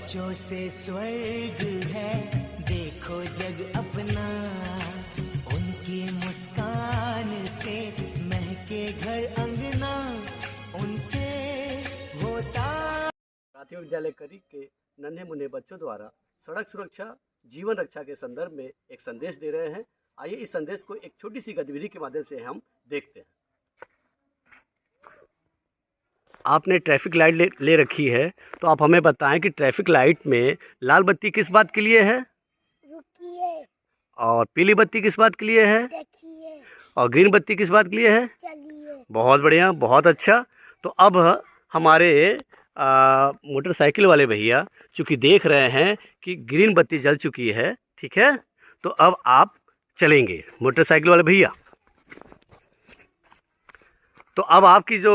बच्चों से स्वर्ग है, देखो जग अपना, उनकी मुस्कान से महके घर अंगना, उनसे होता। प्राथमिक विद्यालय करी के नन्हे मुन्ने बच्चों द्वारा सड़क सुरक्षा जीवन रक्षा के संदर्भ में एक संदेश दे रहे हैं। आइए इस संदेश को एक छोटी सी गतिविधि के माध्यम से हम देखते हैं। आपने ट्रैफिक लाइट ले रखी है, तो आप हमें बताएं कि ट्रैफिक लाइट में लाल बत्ती किस बात के लिए है? रुकिए। और पीली बत्ती किस बात के लिए है? देखिए। और ग्रीन बत्ती किस बात के लिए है? चलिए। बहुत बढ़िया, बहुत अच्छा। तो अब हमारे मोटरसाइकिल वाले भैया चूँकि देख रहे हैं कि ग्रीन बत्ती जल चुकी है, ठीक है, तो अब आप चलेंगे मोटरसाइकिल वाले भैया। तो अब आपकी जो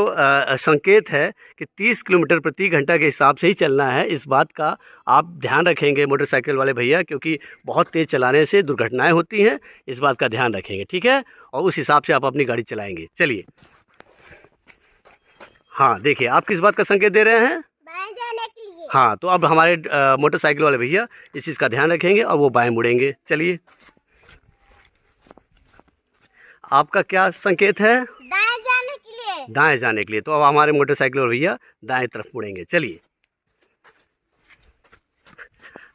संकेत है कि 30 किलोमीटर प्रति घंटा के हिसाब से ही चलना है, इस बात का आप ध्यान रखेंगे मोटरसाइकिल वाले भैया, क्योंकि बहुत तेज़ चलाने से दुर्घटनाएं होती हैं, इस बात का ध्यान रखेंगे, ठीक है, और उस हिसाब से आप अपनी गाड़ी चलाएंगे। चलिए। हाँ, देखिए आप किस बात का संकेत दे रहे हैं? बाएं जाने के लिए। हाँ, तो अब हमारे मोटरसाइकिल वाले भैया इस चीज़ का ध्यान रखेंगे और वो बाएं मुड़ेंगे। चलिए। आपका क्या संकेत है? दाएं जाने के लिए। दाएं जाने के लिए। तो अब हमारे मोटरसाइकिल वाले भैया दाएं तरफ मुड़ेंगे। चलिए।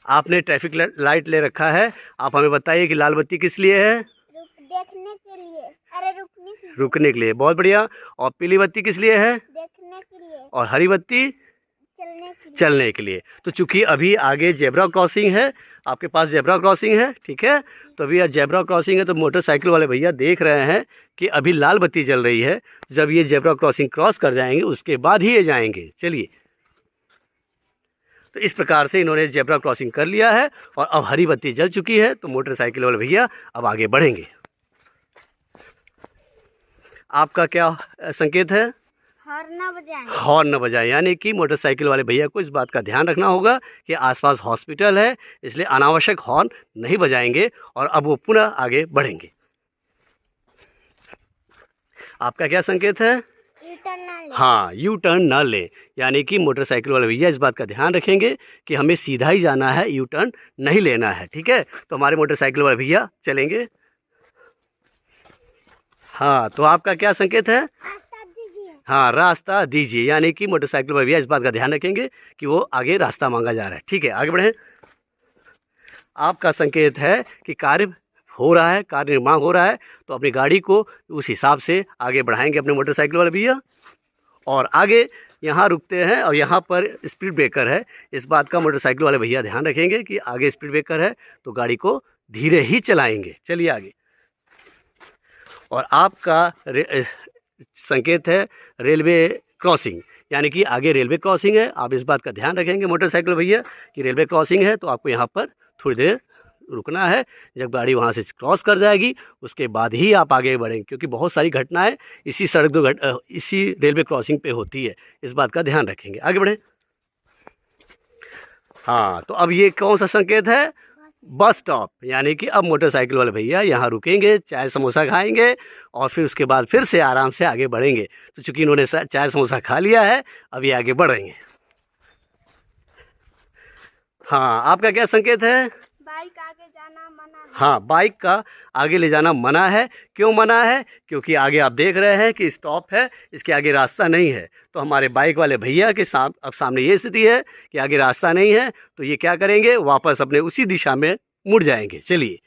आपने ट्रैफिक लाइट ले रखा है, आप हमें बताइए कि लाल बत्ती किस लिए है? देखने के लिए। अरे रुकने के लिए। बहुत बढ़िया। और पीली बत्ती किस लिए है? देखने के लिए। और हरी बत्ती? चलने के लिए। तो चूंकि अभी आगे जेब्रा क्रॉसिंग है, आपके पास जेब्रा क्रॉसिंग है, ठीक है, तो अभी यह जेब्रा क्रॉसिंग है, तो मोटरसाइकिल वाले भैया देख रहे हैं कि अभी लाल बत्ती जल रही है। जब ये जेब्रा क्रॉसिंग क्रॉस कर जाएंगे उसके बाद ही ये जाएंगे। चलिए। तो इस प्रकार से इन्होंने जेब्रा क्रॉसिंग कर लिया है और अब हरी बत्ती जल चुकी है, तो मोटरसाइकिल वाले भैया अब आगे बढ़ेंगे। आपका क्या संकेत है? हॉर्न न बजाएं, यानी कि मोटरसाइकिल वाले भैया को इस बात का ध्यान रखना होगा कि आसपास हॉस्पिटल है, इसलिए अनावश्यक हॉर्न नहीं बजाएंगे और अब वो पुनः आगे बढ़ेंगे। आपका क्या संकेत है? हाँ, यू टर्न न लें, यानी कि मोटरसाइकिल वाले भैया इस बात का ध्यान रखेंगे कि हमें सीधा ही जाना है, यू टर्न नहीं लेना है, ठीक है। तो हमारे मोटरसाइकिल वाले भैया चलेंगे। हाँ, तो आपका क्या संकेत है? हाँ, रास्ता दीजिए, यानी कि मोटरसाइकिल वाले भैया इस बात का ध्यान रखेंगे कि वो आगे रास्ता मांगा जा रहा है, ठीक है, आगे बढ़ें। आपका संकेत है कि कार्य हो रहा है, कार्य निर्माण हो रहा है, तो अपनी गाड़ी को उस हिसाब से आगे बढ़ाएंगे अपने मोटरसाइकिल वाले भैया। और आगे यहाँ रुकते हैं और यहाँ पर स्पीड ब्रेकर है, इस बात का मोटरसाइकिल वाले भैया ध्यान रखेंगे कि आगे स्पीड ब्रेकर है, तो गाड़ी को धीरे ही चलाएंगे। चलिए आगे। और आपका संकेत है रेलवे क्रॉसिंग, यानी कि आगे रेलवे क्रॉसिंग है, आप इस बात का ध्यान रखेंगे मोटरसाइकिल भैया कि रेलवे क्रॉसिंग है, तो आपको यहाँ पर थोड़ी देर रुकना है। जब गाड़ी वहाँ से क्रॉस कर जाएगी उसके बाद ही आप आगे बढ़ेंगे, क्योंकि बहुत सारी घटनाएं इसी रेलवे क्रॉसिंग पे होती है, इस बात का ध्यान रखेंगे। आगे बढ़ें। हाँ, तो अब ये कौन सा संकेत है? बस स्टॉप, यानी कि अब मोटरसाइकिल वाले भैया यहाँ रुकेंगे, चाय समोसा खाएंगे और फिर उसके बाद फिर से आराम से आगे बढ़ेंगे। तो चूंकि इन्होंने चाय समोसा खा लिया है, अब ये आगे बढ़ेंगे। हाँ, आपका क्या संकेत है? बाइक आगे जाना मना है। हाँ, बाइक का आगे ले जाना मना है। क्यों मना है? क्योंकि आगे आप देख रहे हैं कि स्टॉप है, इसके आगे रास्ता नहीं है। तो हमारे बाइक वाले भैया के अब सामने ये स्थिति है कि आगे रास्ता नहीं है, तो ये क्या करेंगे? वापस अपने उसी दिशा में मुड़ जाएंगे। चलिए।